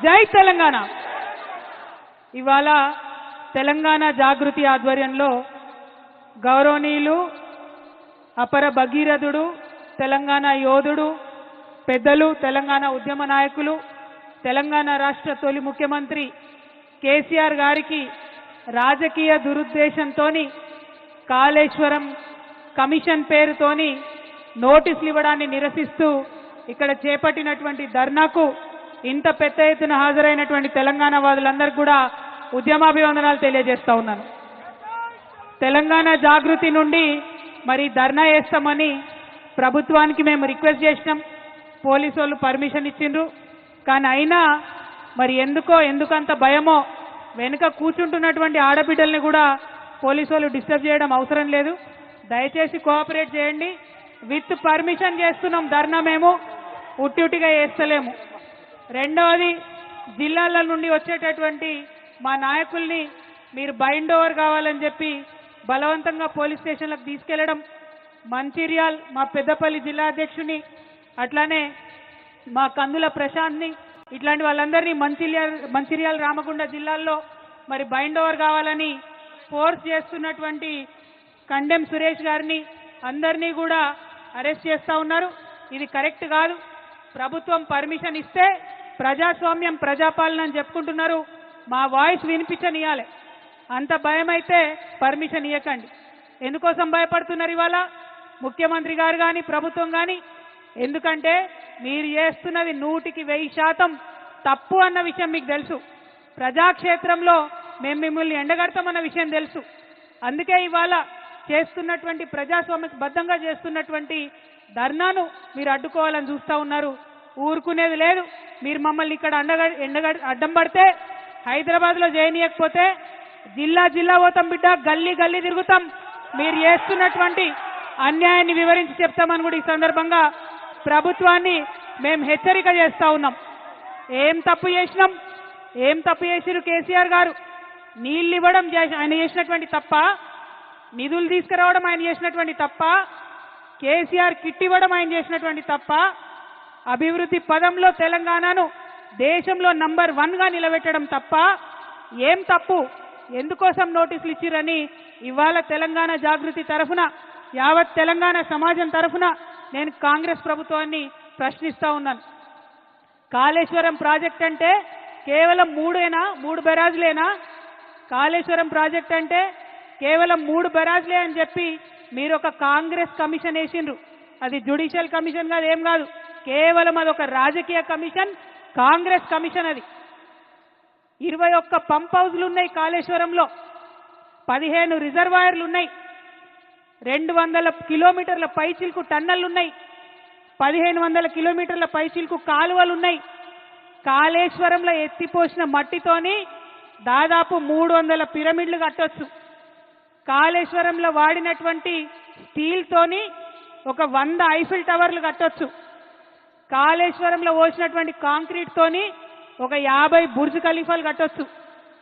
జై తెలంగాణ. ఇవాళ తెలంగాణ జాగృతి ఆధ్వర్యంలో గౌరవనీయులు అపర భగీరథుడు, తెలంగాణ యోధుడు, పెద్దలు, తెలంగాణ ఉద్యమ నాయకులు, తెలంగాణ రాష్ట్ర తొలి ముఖ్యమంత్రి కేసీఆర్ గారికి రాజకీయ దురుద్దేశంతోని కాళేశ్వరం కమిషన్ పేరుతోని నోటీసులు ఇవ్వడాన్ని నిరసిస్తూ ఇక్కడ చేపట్టినటువంటి ధర్నాకు ఇంత పెద్ద ఎత్తున హాజరైనటువంటి తెలంగాణ వాదులందరికీ కూడా ఉద్యమాభివందనాలు తెలియజేస్తా ఉన్నాను. తెలంగాణ జాగృతి నుండి మరి ధర్నా చేస్తామని ప్రభుత్వానికి మేము రిక్వెస్ట్ చేసినాం. పోలీసు వాళ్ళు పర్మిషన్ ఇచ్చిండ్రు. కానీ అయినా మరి ఎందుకంత భయమో వెనుక కూర్చుంటున్నటువంటి ఆడబిడ్డల్ని కూడా పోలీసు వాళ్ళు డిస్టర్బ్ చేయడం అవసరం లేదు. దయచేసి కోఆపరేట్ చేయండి. విత్ పర్మిషన్ చేస్తున్నాం ధర్నా, మేము ఉట్టిగా చేస్తలేము. రెండవది, జిల్లాల నుండి వచ్చేటటువంటి మా నాయకుల్ని మీరు బైండ్ ఓవర్ కావాలని చెప్పి బలవంతంగా పోలీస్ స్టేషన్లకు తీసుకెళ్లడం, మంచిర్యాల్ మా పెద్దపల్లి జిల్లా అధ్యక్షుని, అట్లానే మా కందుల ప్రశాంత్ని, ఇట్లాంటి వాళ్ళందరినీ మంచిర్యాల రామగుండ జిల్లాల్లో మరి బైండ్ ఓవర్ కావాలని ఫోర్స్ చేస్తున్నటువంటి కండెం సురేష్ గారిని అందరినీ కూడా అరెస్ట్ చేస్తూ ఉన్నారు. ఇది కరెక్ట్ కాదు. ప్రభుత్వం పర్మిషన్ ఇస్తే ప్రజాస్వామ్యం, ప్రజాపాలన అని చెప్పుకుంటున్నారు. మా వాయిస్ వినిపించనియాలి. అంత భయం అయితే పర్మిషన్ ఇవ్వకండి. ఎందుకోసం భయపడుతున్నారు ఇవాళ ముఖ్యమంత్రి గారు కానీ ప్రభుత్వం కానీ? ఎందుకంటే మీరు చేస్తున్నది 100% తప్పు అన్న విషయం మీకు తెలుసు. ప్రజాక్షేత్రంలో మేము మిమ్మల్ని ఎండగడతామన్న విషయం తెలుసు. అందుకే ఇవాళ చేస్తున్నటువంటి ప్రజాస్వామ్యబద్ధంగా చేస్తున్నటువంటి ధర్నాను మీరు అడ్డుకోవాలని చూస్తూ ఉన్నారు. ఊరుకునేది లేదు. మీరు మమ్మల్ని ఇక్కడ అడ్డం పడితే, హైదరాబాద్లో చేయనీయకపోతే జిల్లా జిల్లా పోతాం బిడ్డ, గల్లీ గల్లీ తిరుగుతాం. మీరు చేస్తున్నటువంటి అన్యాయాన్ని వివరించి చెప్తామని కూడా ఈ సందర్భంగా ప్రభుత్వాన్ని మేము హెచ్చరిక చేస్తూ ఉన్నాం. ఏం తప్పు చేసిరు కేసీఆర్ గారు? నీళ్ళు ఇవ్వడం ఆయన చేసినటువంటి తప్ప, నిధులు తీసుకురావడం ఆయన చేసినటువంటి తప్ప, కేసీఆర్ కిట్ ఇవ్వడం ఆయన చేసినటువంటి తప్ప, అభివృద్ధి పదంలో తెలంగాణను దేశంలో నంబర్ 1గా నిలబెట్టడం తప్ప ఏం తప్పు? ఎందుకోసం నోటీసులు ఇచ్చిరని ఇవాళ తెలంగాణ జాగృతి తరఫున, యావత్ తెలంగాణ సమాజం తరఫున నేను కాంగ్రెస్ ప్రభుత్వాన్ని ప్రశ్నిస్తా ఉన్నాను. కాళేశ్వరం ప్రాజెక్ట్ అంటే కేవలం 3 బెరాజులేనా? కాళేశ్వరం ప్రాజెక్ట్ అంటే కేవలం 3 బెరాజులే అని చెప్పి మీరు ఒక కాంగ్రెస్ కమిషన్ వేసిండ్రు. అది జ్యుడిషియల్ కమిషన్ కాదు, ఏం కాదు. కేవలం అదొక రాజకీయ కమిషన్, కాంగ్రెస్ కమిషన్. అది 21 పంప్ హౌజ్లు ఉన్నాయి కాళేశ్వరంలో, 15 రిజర్వాయర్లు ఉన్నాయి, 200 కిలోమీటర్ల పైచిల్కు టన్నెల్లు ఉన్నాయి, 1500 కిలోమీటర్ల పైచిల్కు కాలువలు ఉన్నాయి. కాళేశ్వరంలో ఎత్తిపోసిన మట్టితోని దాదాపు 300 పిరమిడ్లు కట్టొచ్చు. కాళేశ్వరంలో వాడినటువంటి స్టీల్తోని ఒక 100 ఐఫిల్ టవర్లు కట్టొచ్చు. కాళేశ్వరంలో పోసినటువంటి కాంక్రీట్ తోని ఒక 50 బుర్జ్ ఖలీఫాలు కట్టొచ్చు.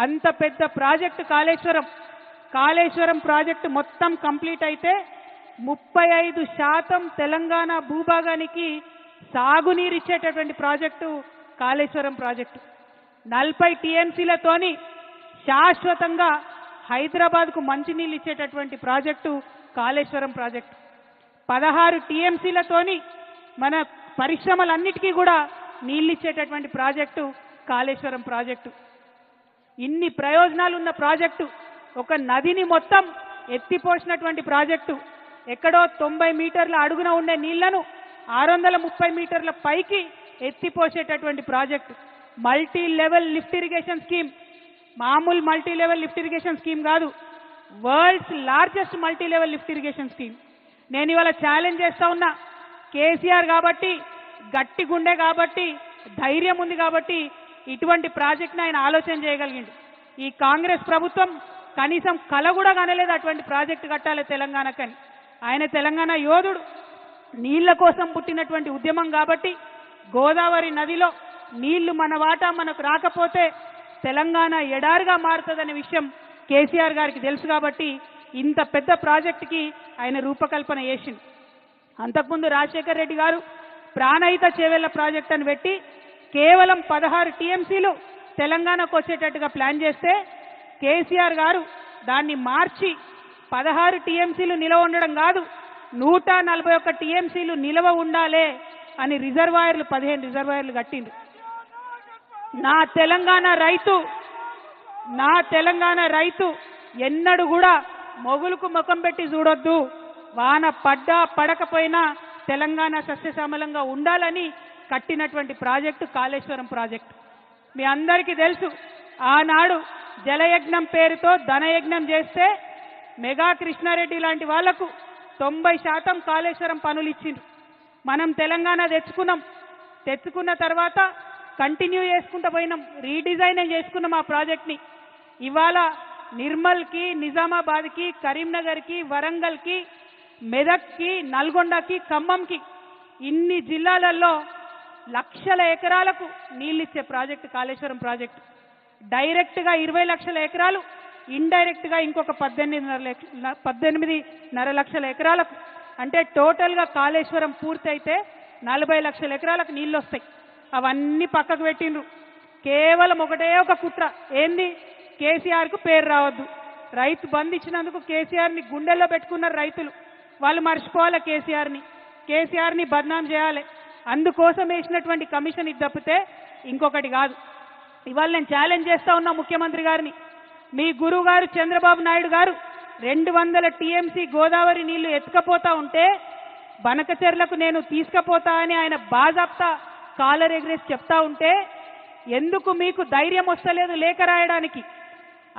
అంత పెద్ద ప్రాజెక్టు కాళేశ్వరం. కాళేశ్వరం ప్రాజెక్టు మొత్తం కంప్లీట్ అయితే 35% తెలంగాణ భూభాగానికి సాగునీరు ఇచ్చేటటువంటి ప్రాజెక్టు కాళేశ్వరం ప్రాజెక్టు. 40 టీఎంసీలతోని శాశ్వతంగా హైదరాబాద్కు మంచినీళ్ళు ఇచ్చేటటువంటి ప్రాజెక్టు కాళేశ్వరం ప్రాజెక్టు. 16 టీఎంసీలతోని మన పరిశ్రమలన్నిటికీ కూడా నీళ్ళు ఇచ్చేటటువంటి ప్రాజెక్టు కాళేశ్వరం ప్రాజెక్టు. ఇన్ని ప్రయోజనాలు ఉన్న ప్రాజెక్టు, ఒక నదిని మొత్తం ఎత్తిపోసినటువంటి ప్రాజెక్టు, ఎక్కడో 90 మీటర్ల అడుగున ఉండే నీళ్లను 630 మీటర్ల పైకి ఎత్తిపోసేటటువంటి project. Multi level lift irrigation scheme, మామూలు multi level lift irrigation scheme కాదు, world's largest multi level lift irrigation scheme. నేను ఇవాళ ఛాలెంజ్ చేస్తా ఉన్నా. కేసీఆర్ కాబట్టి, గట్టి గుండె కాబట్టి, ధైర్యం ఉంది కాబట్టి ఇటువంటి ప్రాజెక్ట్ని ఆయన ఆలోచన చేయగలిగింది. ఈ కాంగ్రెస్ ప్రభుత్వం కనీసం కల కూడా కనలేదు అటువంటి ప్రాజెక్టు కట్టాలి తెలంగాణకని. ఆయన తెలంగాణ యోధుడు, నీళ్ల కోసం పుట్టినటువంటి ఉద్యమం కాబట్టి గోదావరి నదిలో నీళ్లు మన వాటా మనకు రాకపోతే తెలంగాణ ఎడారిగా మారుతుందనే విషయం కేసీఆర్ గారికి తెలుసు కాబట్టి ఇంత పెద్ద ప్రాజెక్టుకి ఆయన రూపకల్పన చేసింది. అంతకుముందు రాజశేఖర్ రెడ్డి గారు ప్రాణహిత చేవెళ్ల ప్రాజెక్ట్ అని పెట్టి కేవలం 16 టీఎంసీలు తెలంగాణకు వచ్చేటట్టుగా ప్లాన్ చేస్తే కేసీఆర్ గారు దాన్ని మార్చి 16 టీఎంసీలు నిలవ ఉండడం కాదు 141 టీఎంసీలు నిలవ ఉండాలే అని రిజర్వాయర్లు 15 రిజర్వాయర్లు కట్టిండ్రు. నా తెలంగాణ రైతు ఎన్నడూ కూడా మొగులుకు ముఖం పెట్టి చూడొద్దు, వాన పడ్డా పడకపోయినా తెలంగాణ సస్యశ్యామలంగా ఉండాలని కట్టినటువంటి ప్రాజెక్టు కాళేశ్వరం ప్రాజెక్టు. మీ అందరికీ తెలుసు, ఆనాడు జలయజ్ఞం పేరుతో ధనయజ్ఞం చేస్తే మెగా కృష్ణారెడ్డి లాంటి వాళ్లకు 90% కాళేశ్వరం పనులు ఇచ్చిండ్రు. మనం తెలంగాణ తెచ్చుకున్న తర్వాత కంటిన్యూ చేసుకుంటూ పోయినాం, రీడిజైన్ చేసుకున్నాం ఆ ప్రాజెక్ట్ని. ఇవాళ నిర్మల్కి, నిజామాబాద్కి, కరీంనగర్కి, వరంగల్కి, మెదక్కి, నల్గొండకి, ఖమ్మంకి ఇన్ని జిల్లాలలో లక్షల ఎకరాలకు నీళ్ళిచ్చే ప్రాజెక్టు కాళేశ్వరం ప్రాజెక్టు. డైరెక్ట్గా 20 లక్షల ఎకరాలు, ఇండైరెక్ట్గా ఇంకొక 18.5 లక్షల ఎకరాలకు, అంటే టోటల్గా కాళేశ్వరం పూర్తయితే 40 లక్షల ఎకరాలకు నీళ్ళు వస్తాయి. అవన్నీ పక్కకు పెట్టిండ్రు. కేవలం ఒకటే ఒక కుట్ర, ఏంది? కేసీఆర్కు పేరు రావద్దు. రైతు బంధు ఇచ్చినందుకు కేసీఆర్ని గుండెల్లో పెట్టుకున్నారు రైతులు. వాళ్ళు మర్చిపోవాలి కేసీఆర్ని బద్నాం చేయాలి. అందుకోసం వేసినటువంటి కమిషన్ ఇది తప్పితే ఇంకొకటి కాదు. ఇవాళ నేను ఛాలెంజ్ చేస్తా ఉన్నా ముఖ్యమంత్రి గారిని. మీ గురువు గారు చంద్రబాబు నాయుడు గారు 200 టీఎంసీ గోదావరి నీళ్లు ఎత్తుకపోతా ఉంటే బనకచెర్లకు నేను తీసుకపోతా అని ఆయన బాజాప్తా కాలర్ ఎగ్రేసి చెప్తా ఉంటే ఎందుకు మీకు ధైర్యం వస్తలేదు లేఖ రాయడానికి?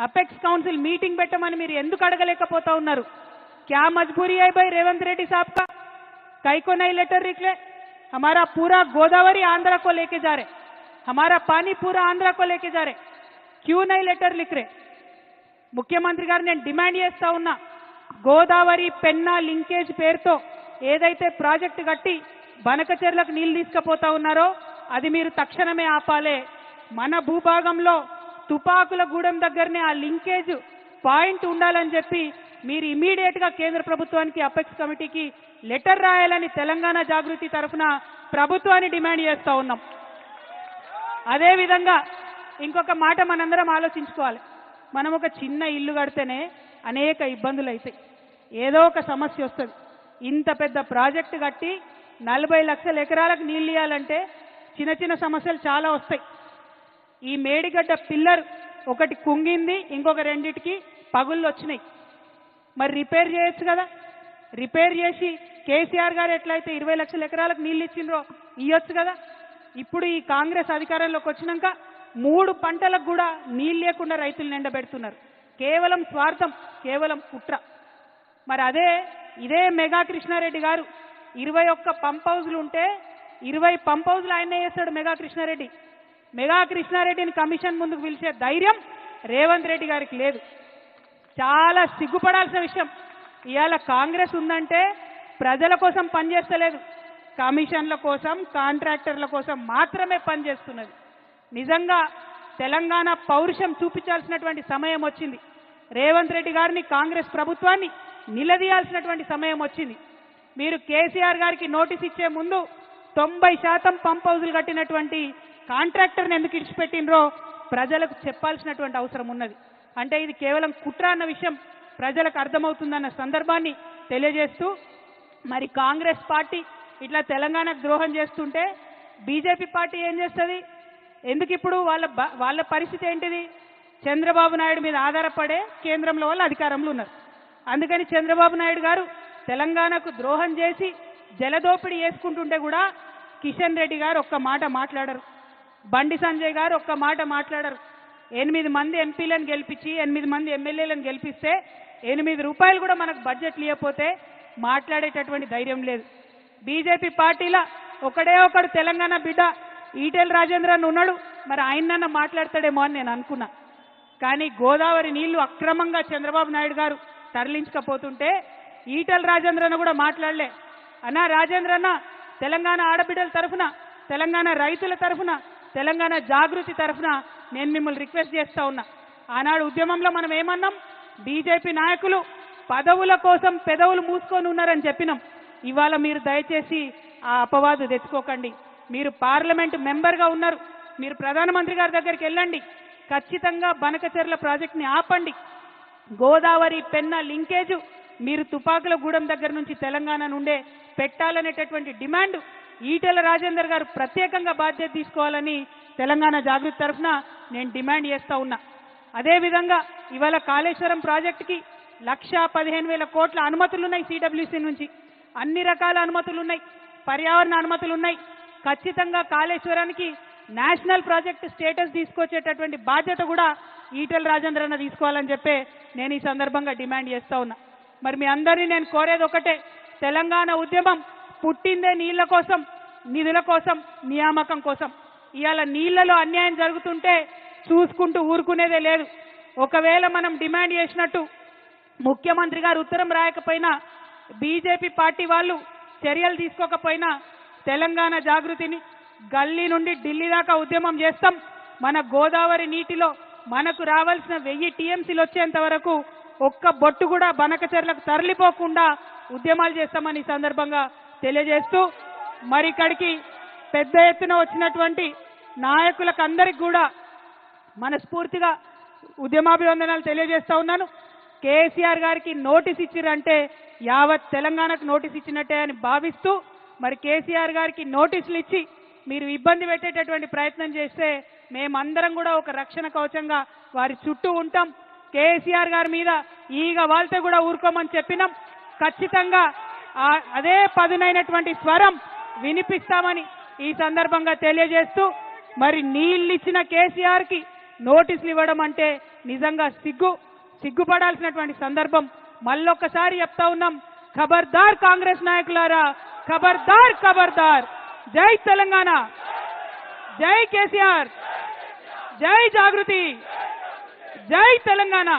అపెక్స్ కౌన్సిల్ మీటింగ్ పెట్టమని మీరు ఎందుకు అడగలేకపోతా ఉన్నారు? क्या मजबूरी है भाई रेवंत रेड्डी साहब का? कई को नहीं लेटर निकले? हमारा पूरा गोदावरी आंध्रा को लेके जा रहे, हमारा पानी पूरा आंध्रा को लेके जा रहे, क्यों नहीं लेटर लिख रहे? ముఖ్యమంత్రి గారు నేను డిమాండ్ చేస్తా ఉన్నా, గోదావరి పెన్నా లింకేజ్ పేరుతో ఏదైతే ప్రాజెక్టు కట్టి బనకచెర్లకు నీళ్లు తీసుకుపోతా ఉన్నారో అది మీరు తక్షణమే ఆపాలే. మన భూభాగంలో తుపాకుల గూడెం దగ్గరనే ఆ లింకేజ్ పాయింట్ ఉండాలని చెప్పి మీరు ఇమీడియట్ గా కేంద్ర ప్రభుత్వానికి అపెక్స్ కమిటీకి లెటర్ రాయాలని తెలంగాణ జాగృతి తరఫున ప్రభుత్వాన్ని డిమాండ్ చేస్తా ఉన్నాం. అదే విధంగా ఇంకొక మాట మనందరం ఆలోచించుకోవాలి. మనం ఒక చిన్న ఇల్లు కడితేనే అనేక ఇబ్బందులు అవుతాయి, ఏదో ఒక సమస్య వస్తుంది. ఇంత పెద్ద ప్రాజెక్టు కట్టి 40 లక్షల ఎకరాలకు నీళ్ళు ఇవ్వాలంటే చిన్న చిన్న సమస్యలు చాలా వస్తాయి. ఈ మేడిగడ్డ పిల్లర్ ఒకటి కుంగింది, ఇంకొక రెండిటికి పగుళ్ళు వచ్చినాయి. మరి రిపేర్ చేయొచ్చు కదా? రిపేర్ చేసి కేసీఆర్ గారు ఎట్లయితే 20 లక్షల ఎకరాలకు నీళ్ళు ఇచ్చిండ్రో ఇవ్వచ్చు కదా? ఇప్పుడు ఈ కాంగ్రెస్ అధికారంలోకి వచ్చినాక 3 పంటలకు కూడా నీళ్ళు లేకుండా రైతులు ఎండబెడుతున్నారు. కేవలం స్వార్థం, కేవలం కుట్ర. మరి ఇదే మెగా కృష్ణారెడ్డి గారు 21 పంప్ హౌజ్లు ఉంటే 20 పంప్ హౌజ్లు ఆయనే చేస్తాడు మెగా కృష్ణారెడ్డి. మెగా కృష్ణారెడ్డిని కమిషన్ ముందుకు పిలిచే ధైర్యం రేవంత్ రెడ్డి గారికి లేదు. చాలా సిగ్గుపడాల్సిన విషయం. ఇవాళ కాంగ్రెస్ ఉందంటే ప్రజల కోసం పనిచేస్తలేదు, కమిషన్ల కోసం, కాంట్రాక్టర్ల కోసం మాత్రమే పనిచేస్తున్నది. నిజంగా తెలంగాణ పౌరుషం చూపించాల్సినటువంటి సమయం వచ్చింది. రేవంత్ రెడ్డి గారిని, కాంగ్రెస్ ప్రభుత్వాన్ని నిలదీయాల్సినటువంటి సమయం వచ్చింది. మీరు కేసీఆర్ గారికి నోటీస్ ఇచ్చే ముందు 90% పంప్ హౌజులు కట్టినటువంటి కాంట్రాక్టర్ని ఎందుకు ఇడిచిపెట్టినరో ప్రజలకు చెప్పాల్సినటువంటి అవసరం ఉన్నది. అంటే ఇది కేవలం కుట్ర అన్న విషయం ప్రజలకు అర్థమవుతుందన్న సందర్భాన్ని తెలియజేస్తూ, మరి కాంగ్రెస్ పార్టీ ఇట్లా తెలంగాణకు ద్రోహం చేస్తుంటే బీజేపీ పార్టీ ఏం చేస్తుంది? ఎందుకు ఇప్పుడు వాళ్ళ పరిస్థితి ఏంటిది? చంద్రబాబు నాయుడు మీద ఆధారపడే కేంద్రంలో వాళ్ళు అధికారంలో ఉన్నారు. అందుకని చంద్రబాబు నాయుడు గారు తెలంగాణకు ద్రోహం చేసి జలదోపిడీ చేసుకుంటుంటే కూడా కిషన్ రెడ్డి గారు ఒక్క మాట మాట్లాడరు, బండి సంజయ్ గారు ఒక్క మాట మాట్లాడరు. 8 మంది ఎంపీలను గెలిపించి 8 మంది ఎమ్మెల్యేలను గెలిపిస్తే 8 రూపాయలు కూడా మనకు బడ్జెట్లు ఇవ్వకపోతే మాట్లాడేటటువంటి ధైర్యం లేదు. బీజేపీ పార్టీలో ఒకడే ఒకడు తెలంగాణ బిడ్డ ఈటెల రాజేంద్రన్ ఉన్నాడు, మరి ఆయనన్నా మాట్లాడతాడేమో అని నేను అనుకున్నా. కానీ గోదావరి నీళ్లు అక్రమంగా చంద్రబాబు నాయుడు గారు తరలించకపోతుంటే ఈటెల రాజేంద్రన్న కూడా మాట్లాడలే. అన్నా రాజేంద్రన్న, తెలంగాణ ఆడబిడ్డల తరఫున, తెలంగాణ రైతుల తరఫున, తెలంగాణ జాగృతి తరఫున నేను మిమ్మల్ని రిక్వెస్ట్ చేస్తా ఉన్నా. ఆనాడు ఉద్యమంలో మనం ఏమన్నాం? బీజేపీ నాయకులు పదవుల కోసం పెదవులు మూసుకొని ఉన్నారని చెప్పినాం. ఇవాళ మీరు దయచేసి ఆ అపవాదు తెచ్చుకోకండి. మీరు పార్లమెంటు మెంబర్గా ఉన్నారు, మీరు ప్రధానమంత్రి గారి దగ్గరికి వెళ్ళండి, ఖచ్చితంగా బనకచెర్ల ప్రాజెక్ట్ని ఆపండి. గోదావరి పెన్నా లింకేజ్ మీరు తుపాకులగూడెం దగ్గర నుంచి తెలంగాణ నుండే పెట్టాలనేటటువంటి డిమాండ్ ఈటెల రాజేందర్ గారు ప్రత్యేకంగా బాధ్యత తీసుకోవాలని తెలంగాణ జాగృతి తరఫున నేను డిమాండ్ చేస్తా ఉన్నా. అదేవిధంగా ఇవాళ కాళేశ్వరం ప్రాజెక్టుకి 1,15,000 కోట్ల అనుమతులు ఉన్నాయి, సిడబ్ల్యూసీ నుంచి అన్ని రకాల అనుమతులు ఉన్నాయి, పర్యావరణ అనుమతులు ఉన్నాయి. ఖచ్చితంగా కాళేశ్వరానికి నేషనల్ ప్రాజెక్ట్ స్టేటస్ తీసుకొచ్చేటటువంటి బాధ్యత కూడా ఈటెల రాజేందర్ అన్న తీసుకోవాలని చెప్పి నేను ఈ సందర్భంగా డిమాండ్ చేస్తా ఉన్నా. మరి మీ అందరినీ నేను కోరేది ఒకటే, తెలంగాణ ఉద్యమం పుట్టిందే నీళ్ల కోసం, నిధుల కోసం, నియామకం కోసం. ఇవాళ నీళ్లలో అన్యాయం జరుగుతుంటే చూసుకుంటూ ఊరుకునేదే లేదు. ఒకవేళ మనం డిమాండ్ చేసినట్టు ముఖ్యమంత్రి గారు ఉత్తరం రాయకపోయినా, బీజేపీ పార్టీ వాళ్ళు చర్యలు తీసుకోకపోయినా తెలంగాణ జాగృతిని గల్లీ నుండి ఢిల్లీ దాకా ఉద్యమం చేస్తాం. మన గోదావరి నీటిలో మనకు రావాల్సిన 1000 టీఎంసీలు వచ్చేంత వరకు ఒక్క బొట్టు కూడా బనకచెర్లకు తరలిపోకుండా ఉద్యమాలు చేస్తామని ఈ సందర్భంగా తెలియజేస్తూ, మరి ఇక్కడికి పెద్ద ఎత్తున వచ్చినటువంటి నాయకులకు అందరికి కూడా మనస్ఫూర్తిగా ఉద్యమాభివందనాలు తెలియజేస్తా ఉన్నాను. కేసీఆర్ గారికి నోటీస్ ఇచ్చిరంటే యావత్ తెలంగాణకు నోటీస్ ఇచ్చినట్టే అని భావిస్తూ, మరి కేసీఆర్ గారికి నోటీసులు ఇచ్చి మీరు ఇబ్బంది పెట్టేటటువంటి ప్రయత్నం చేస్తే మేమందరం కూడా ఒక రక్షణ కవచంగా వారి చుట్టూ ఉంటాం. కేసీఆర్ గారి మీద ఈగ వాళ్తే కూడా ఊరుకోమని చెప్పినాం. ఖచ్చితంగా అదే పదునైనటువంటి స్వరం వినిపిస్తామని ఈ సందర్భంగా తెలియజేస్తూ, మరి నీళ్ళిచ్చిన కేసీఆర్కి నోటీసులు ఇవ్వడం అంటే నిజంగా సిగ్గుపడాల్సినటువంటి సందర్భం. మళ్ళొక్కసారి చెప్తా ఉన్నాం, ఖబర్దార్ కాంగ్రెస్ నాయకులారా, ఖబర్దార్ ఖబర్దార్. జై తెలంగాణ, జై కేసీఆర్, జై జాగృతి, జై తెలంగాణ.